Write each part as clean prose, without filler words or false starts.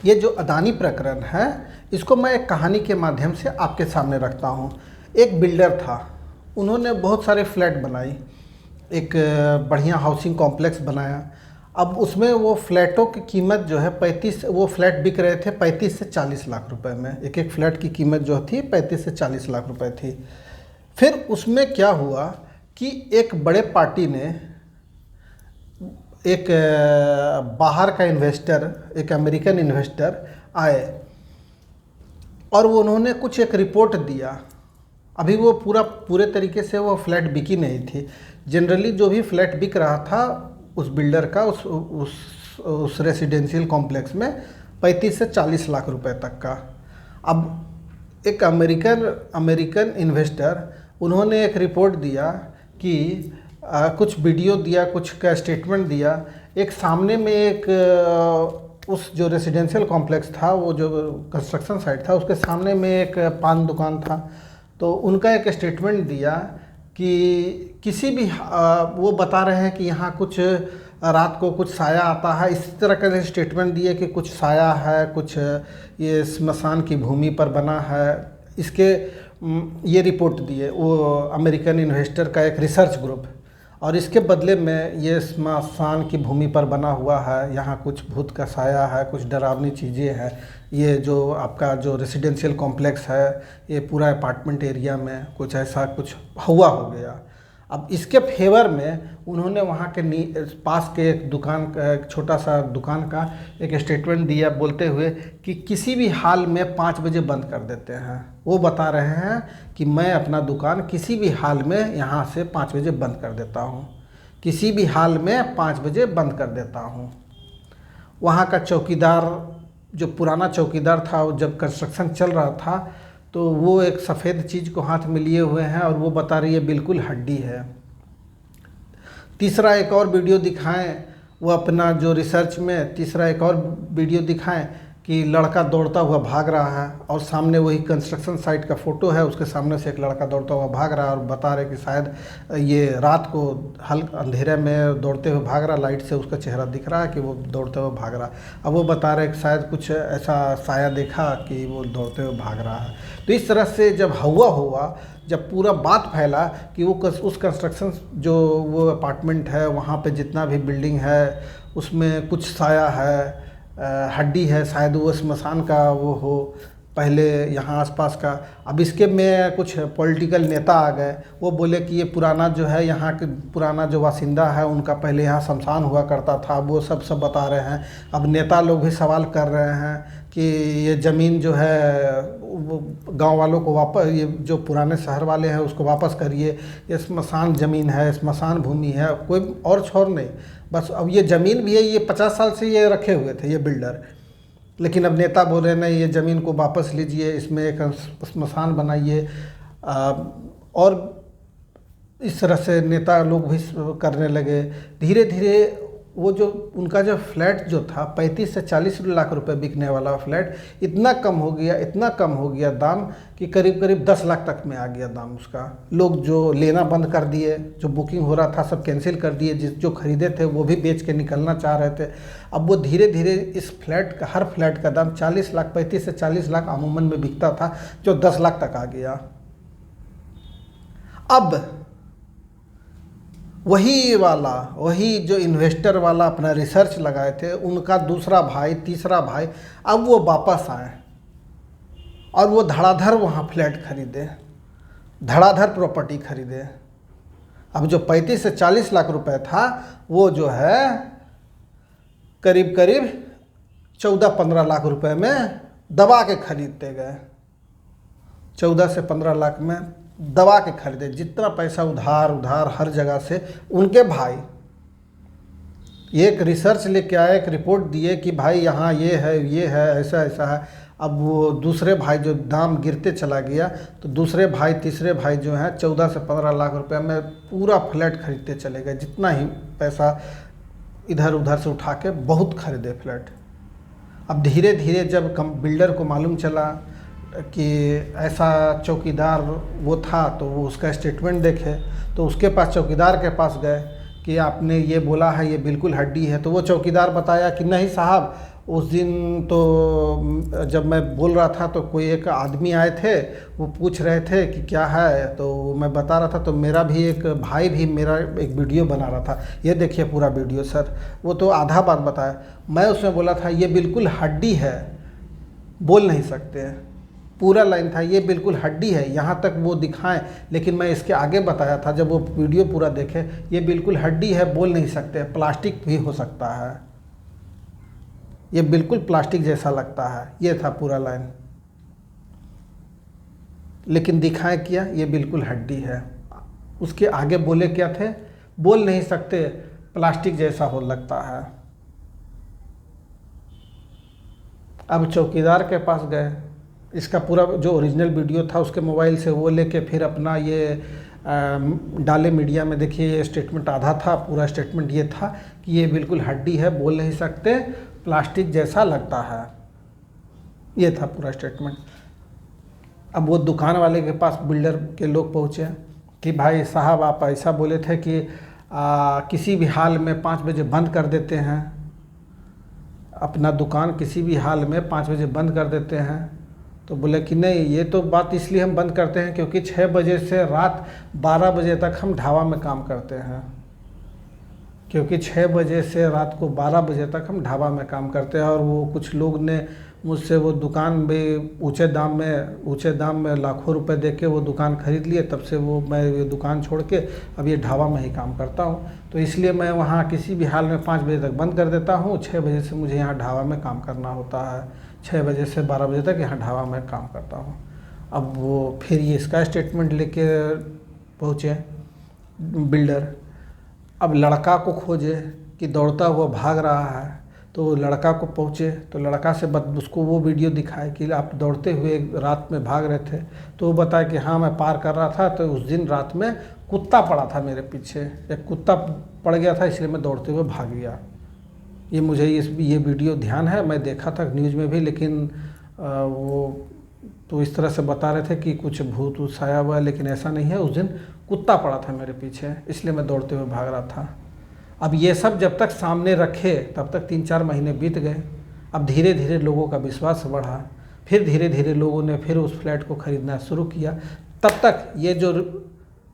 ये जो अदानी प्रकरण है, इसको मैं एक कहानी के माध्यम से आपके सामने रखता हूँ। एक बिल्डर था, उन्होंने बहुत सारे फ्लैट बनाई, एक बढ़िया हाउसिंग कॉम्प्लेक्स बनाया। अब उसमें वो फ्लैटों की कीमत जो है 35, वो फ्लैट बिक रहे थे 35 से 40 लाख रुपए में। एक एक फ्लैट की कीमत जो थी 35 से 40 लाख रुपए थी। फिर उसमें क्या हुआ कि एक बड़े पार्टी ने, एक बाहर का इन्वेस्टर, एक अमेरिकन इन्वेस्टर आए और वो उन्होंने कुछ एक रिपोर्ट दिया। अभी वो पूरे तरीके से वो फ्लैट बिकी नहीं थी। जनरली जो भी फ्लैट बिक रहा था उस बिल्डर का, उस रेसिडेंशियल कॉम्प्लेक्स में 35 से 40 लाख रुपए तक का। अब एक अमेरिकन इन्वेस्टर, उन्होंने एक रिपोर्ट दिया कि कुछ वीडियो दिया, कुछ का स्टेटमेंट दिया। एक सामने में एक उस जो रेसिडेंशियल कॉम्प्लेक्स था, वो जो कंस्ट्रक्शन साइट था, उसके सामने में एक पान दुकान था। तो उनका एक स्टेटमेंट दिया कि किसी भी वो बता रहे हैं कि यहाँ कुछ रात को कुछ साया आता है, इस तरह का स्टेटमेंट दिए कि कुछ साया है, कुछ ये स्मशान की भूमि पर बना है। इसके ये रिपोर्ट दिए वो अमेरिकन इन्वेस्टर का एक रिसर्च ग्रुप, और इसके बदले में ये स्मशान की भूमि पर बना हुआ है, यहाँ कुछ भूत का साया है, कुछ डरावनी चीज़ें हैं। ये जो आपका जो रेसिडेंशियल कॉम्प्लेक्स है, ये पूरा अपार्टमेंट एरिया में कुछ ऐसा कुछ हुआ हो गया। अब इसके फेवर में उन्होंने वहाँ के पास के एक दुकान का, एक छोटा सा दुकान का एक स्टेटमेंट दिया, बोलते हुए कि किसी भी हाल में 5 बजे बंद कर देते हैं। वो बता रहे हैं कि मैं अपना दुकान किसी भी हाल में यहाँ से 5 बजे बंद कर देता हूँ, किसी भी हाल में 5 बजे बंद कर देता हूँ। वहाँ का चौकीदार, जो पुराना चौकीदार था, वो जब कंस्ट्रक्शन चल रहा था तो वो एक सफ़ेद चीज़ को हाथ में लिए हुए हैं और वो बता रही है बिल्कुल हड्डी है। तीसरा एक और वीडियो दिखाएं, वो अपना जो रिसर्च में तीसरा एक और वीडियो दिखाएं कि लड़का दौड़ता हुआ भाग रहा है, और सामने वही कंस्ट्रक्शन साइट का फ़ोटो है, उसके सामने से एक लड़का दौड़ता हुआ भाग रहा है और बता रहे कि शायद ये रात को हल्के अंधेरे में दौड़ते हुए भाग रहा, लाइट से उसका चेहरा दिख रहा है कि वो दौड़ते हुए भाग रहा। अब वो बता रहे कि शायद कुछ ऐसा साया देखा कि वो दौड़ते हुए भाग रहा है। तो इस तरह से जब हुआ, जब पूरा बात फैला कि वो उस कंस्ट्रक्शन जो वो अपार्टमेंट है, वहाँ पे जितना भी बिल्डिंग है उसमें कुछ साया है, हड्डी है, शायद वो स्मशान का वो हो पहले यहाँ आसपास का। अब इसके में कुछ पॉलिटिकल नेता आ गए, वो बोले कि ये पुराना जो है, यहाँ के पुराना जो वासिंदा है उनका पहले यहाँ शमशान हुआ करता था, वो सब बता रहे हैं। अब नेता लोग भी सवाल कर रहे हैं कि ये ज़मीन जो है वो गांव वालों को वापस, ये जो पुराने शहर वाले हैं उसको वापस करिए, ये स्मशान ज़मीन है, स्मशान भूमि है, कोई और छोर नहीं। बस अब ये ज़मीन भी है, ये 50 साल से ये रखे हुए थे ये बिल्डर, लेकिन अब नेता बोल रहे हैं नहीं, ये ज़मीन को वापस लीजिए, इसमें एक स्मशान बनाइए। और इस तरह से नेता लोग भी करने लगे। धीरे धीरे वो जो उनका जो फ्लैट जो था 35 से 40 लाख रुपए बिकने वाला फ्लैट इतना कम हो गया दाम कि करीब करीब 10 लाख तक में आ गया दाम उसका। लोग जो लेना बंद कर दिए, जो बुकिंग हो रहा था सब कैंसिल कर दिए, जो खरीदे थे वो भी बेच के निकलना चाह रहे थे। अब वो धीरे धीरे इस फ्लैट का, हर फ्लैट का दाम 40 लाख, 35 से 40 लाख अमूमन में बिकता था, जो 10 लाख तक आ गया। अब वही जो इन्वेस्टर वाला अपना रिसर्च लगाए थे, उनका दूसरा भाई, तीसरा भाई, अब वो वापस आए और वो धड़ाधड़ वहाँ फ्लैट खरीदे, धड़ाधड़ प्रॉपर्टी खरीदे। अब जो 35 से 40 लाख रुपए था, वो जो है करीब करीब 14-15 लाख रुपए में दबा के खरीदते गए। 14 से 15 लाख में दबा के खरीदे, जितना पैसा उधार हर जगह से। उनके भाई एक रिसर्च लेके आए, एक रिपोर्ट दिए कि भाई यहाँ ये है, ऐसा है। अब वो दूसरे भाई जो दाम गिरते चला गया, तो दूसरे भाई, तीसरे भाई जो हैं 14 से 15 लाख रुपए में पूरा फ्लैट खरीदते चले गए। जितना ही पैसा इधर उधर से उठा के बहुत खरीदे फ्लैट। अब धीरे धीरे जब बिल्डर को मालूम चला कि ऐसा चौकीदार वो था, तो वो उसका स्टेटमेंट देखे, तो उसके पास, चौकीदार के पास गए कि आपने ये बोला है ये बिल्कुल हड्डी है। तो वो चौकीदार बताया कि नहीं साहब, उस दिन तो जब मैं बोल रहा था तो कोई एक आदमी आए थे, वो पूछ रहे थे कि क्या है, तो मैं बता रहा था। तो मेरा भी एक भाई भी मेरा एक वीडियो बना रहा था, ये देखिए पूरा वीडियो सर। वो तो आधा बात बताया, मैं उसमें बोला था ये बिल्कुल हड्डी है, बोल नहीं सकते हैं। पूरा लाइन था ये बिल्कुल हड्डी है, यहाँ तक वो दिखाएं, लेकिन मैं इसके आगे बताया था जब वो वीडियो पूरा देखे, ये बिल्कुल हड्डी है, बोल नहीं सकते, प्लास्टिक भी हो सकता है, ये बिल्कुल प्लास्टिक जैसा लगता है, ये था पूरा लाइन। लेकिन दिखाएं क्या, ये बिल्कुल हड्डी है। उसके आगे बोले क्या थे, बोल नहीं सकते, प्लास्टिक जैसा हो लगता है। अब चौकीदार के पास गए, इसका पूरा जो ओरिजिनल वीडियो था उसके मोबाइल से वो लेके फिर अपना ये डाले मीडिया में। देखिए ये स्टेटमेंट आधा था, पूरा स्टेटमेंट ये था कि ये बिल्कुल हड्डी है, बोल नहीं सकते, प्लास्टिक जैसा लगता है, ये था पूरा स्टेटमेंट। अब वो दुकान वाले के पास बिल्डर के लोग पहुँचे कि भाई साहब आप ऐसा बोले थे कि किसी भी हाल में 5 बजे बंद कर देते हैं, अपना दुकान किसी भी हाल में 5 बजे बंद कर देते हैं। तो बोले कि नहीं, ये तो बात इसलिए हम बंद करते हैं क्योंकि 6 बजे से रात 12 बजे तक हम ढाबा में काम करते हैं, क्योंकि 6 बजे से रात को 12 बजे तक हम ढाबा में काम करते हैं। और वो कुछ लोग ने मुझसे वो दुकान भी ऊंचे दाम में लाखों रुपए दे के वो दुकान खरीद लिए, तब से वो मैं ये दुकान छोड़ के अब ये ढाबा में ही काम करता हूँ। तो इसलिए मैं वहाँ किसी भी हाल में 5 बजे तक बंद कर देता हूँ, 6 बजे से मुझे यहाँ ढाबा में काम करना होता है, 6 बजे से 12 बजे तक यहाँ ढाबा में काम करता हूँ। अब वो फिर ये इसका स्टेटमेंट लेके पहुँचे बिल्डर। अब लड़का को खोजे कि दौड़ता हुआ भाग रहा है, तो लड़का को पहुँचे तो लड़का से उसको वो वीडियो दिखाए कि आप दौड़ते हुए रात में भाग रहे थे। तो वो बताया कि हाँ मैं पार कर रहा था, तो उस दिन रात में कुत्ता पड़ा था मेरे पीछे, एक कुत्ता पड़ गया था इसलिए मैं दौड़ते हुए भाग गया। ये मुझे ये वीडियो ध्यान है, मैं देखा था न्यूज़ में भी, लेकिन वो तो इस तरह से बता रहे थे कि कुछ भूत वूत छाया हुआ है, लेकिन ऐसा नहीं है। उस दिन कुत्ता पड़ा था मेरे पीछे इसलिए मैं दौड़ते हुए भाग रहा था। अब ये सब जब तक सामने रखे तब तक 3-4 महीने बीत गए। अब धीरे धीरे लोगों का विश्वास बढ़ा, फिर धीरे धीरे लोगों ने फिर उस फ्लैट को ख़रीदना शुरू किया। तब तक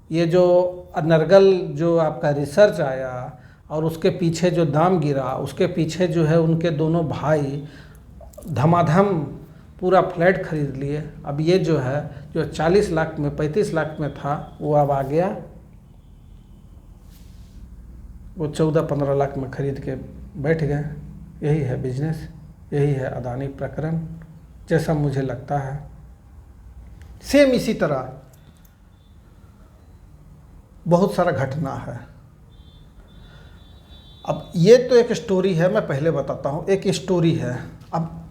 ये जो अनर्गल जो आपका रिसर्च आया और उसके पीछे जो दाम गिरा, उसके पीछे जो है उनके दोनों भाई धमाधम पूरा फ्लैट खरीद लिए। अब ये जो है जो 40 लाख में 35 लाख में था वो अब आ गया, वो 14-15 लाख में खरीद के बैठ गए। यही है बिजनेस, यही है अदानी प्रकरण, जैसा मुझे लगता है। सेम इसी तरह बहुत सारा घटना है। अब ये तो एक स्टोरी है, मैं पहले बताता हूँ, एक स्टोरी है। अब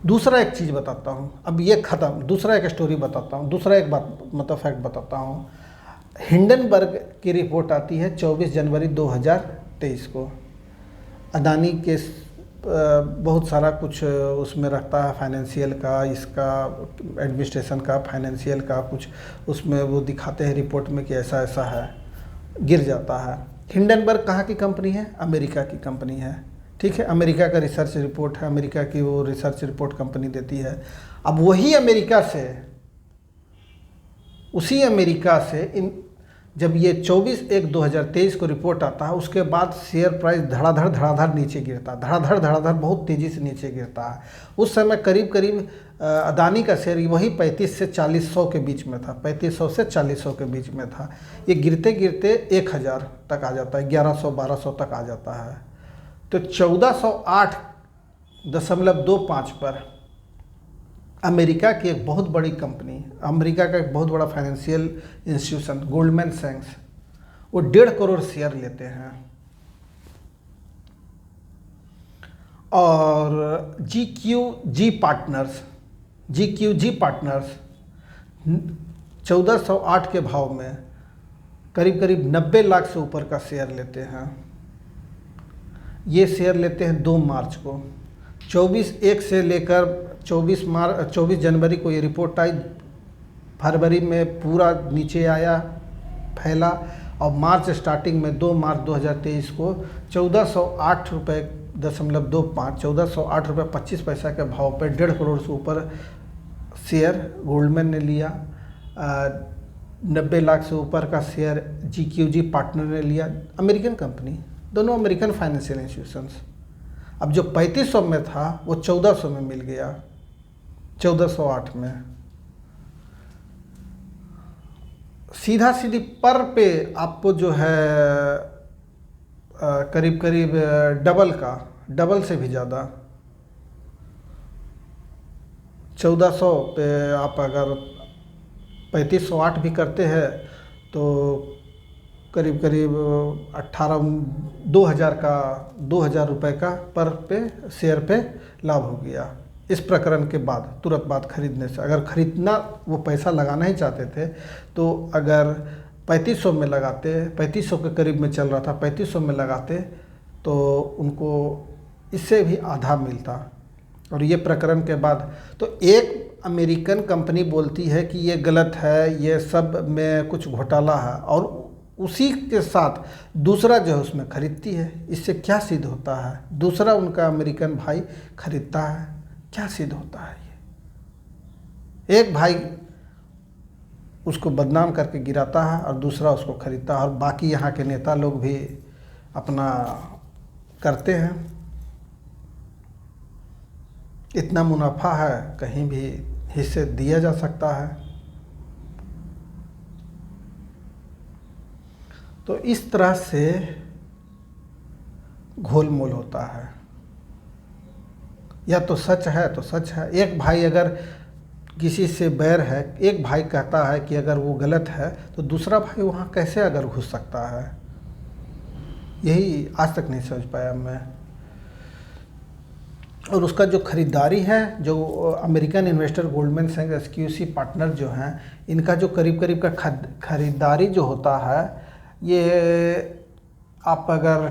दूसरा एक चीज़ बताता हूँ, अब ये ख़त्म, दूसरा एक स्टोरी बताता हूँ, दूसरा एक बात मतलब फैक्ट बताता हूँ। हिंडनबर्ग की रिपोर्ट आती है 24 जनवरी 2023 को। अदानी के बहुत सारा कुछ उसमें रखता है, फाइनेंशियल का, इसका एडमिनिस्ट्रेशन का, फाइनेंशियल का कुछ उसमें वो दिखाते हैं रिपोर्ट में कि ऐसा ऐसा है, गिर जाता है। हिंडनबर्ग कहाँ की कंपनी है? अमेरिका की कंपनी है, ठीक है। अमेरिका का रिसर्च रिपोर्ट है, अमेरिका की वो रिसर्च रिपोर्ट कंपनी देती है। अब वही अमेरिका से, उसी अमेरिका से जब ये 24/1/2023 को रिपोर्ट आता है, उसके बाद शेयर प्राइस धड़ाधड़ नीचे गिरता है, धड़ाधड़ बहुत तेज़ी से नीचे गिरता है। उस समय करीब अदानी का शेयर वही 35 से 40 के बीच में था, 3500 से 40 के बीच में था। ये गिरते गिरते 1000 तक आ जाता है, 1100-1200 तक आ जाता है। तो 1408.25 पर अमेरिका की एक बहुत बड़ी कंपनी, अमेरिका का एक बहुत बड़ा फाइनेंशियल इंस्टीट्यूशन गोल्डमैन सैक्स, वो 1.5 करोड़ शेयर लेते हैं। और GQG पार्टनर्स 1408 के भाव में करीब 90 लाख से ऊपर का शेयर लेते हैं। ये शेयर लेते हैं 2 मार्च को। 24/1 से लेकर 24 जनवरी को ये रिपोर्ट आई। फरवरी में पूरा नीचे आया, फैला, और मार्च स्टार्टिंग में 2 मार्च 2023 को 1408 रुपये 14.25 1408 रुपये 25 पैसा के भाव पे 1.5 करोड़ से ऊपर शेयर गोल्डमैन ने लिया। 90 लाख से ऊपर का शेयर GQG पार्टनर ने लिया। अमेरिकन कंपनी, दोनों अमेरिकन फाइनेंशियल इंस्टीट्यूशंस। अब जो 3500 में था वो 1400 में मिल गया, 1408 में। सीधा सीधी पर पे आपको जो है करीब करीब डबल से भी ज़्यादा 1400 पे आप अगर 3508 भी करते हैं तो करीब करीब 2000 रुपये का पर पे शेयर पे लाभ हो गया इस प्रकरण के बाद, तुरंत बाद खरीदने से। अगर खरीदना वो पैसा लगाना ही चाहते थे तो अगर 3500 में लगाते, 3500 के करीब में चल रहा था, 3500 में लगाते तो उनको इससे भी आधा मिलता। और ये प्रकरण के बाद तो एक अमेरिकन कंपनी बोलती है कि ये गलत है, ये सब में कुछ घोटाला है, और उसी के साथ दूसरा जो है उसमें खरीदती है। इससे क्या सिद्ध होता है? दूसरा उनका अमेरिकन भाई खरीदता है, क्या सिद्ध होता है? ये एक भाई उसको बदनाम करके गिराता है और दूसरा उसको खरीदता है, और बाकी यहाँ के नेता लोग भी अपना करते हैं। इतना मुनाफा है, कहीं भी हिस्से दिया जा सकता है। तो इस तरह से घोलमोल होता है। या तो सच है तो सच है। एक भाई अगर किसी से बैर है, एक भाई कहता है कि अगर वो गलत है तो दूसरा भाई वहाँ कैसे अगर घुस सकता है? यही आज तक नहीं समझ पाया मैं। और उसका जो खरीदारी है, जो अमेरिकन इन्वेस्टर गोल्डमैन सैक्स SQC पार्टनर जो हैं, इनका जो करीब करीब का खरीदारी जो होता है, ये आप अगर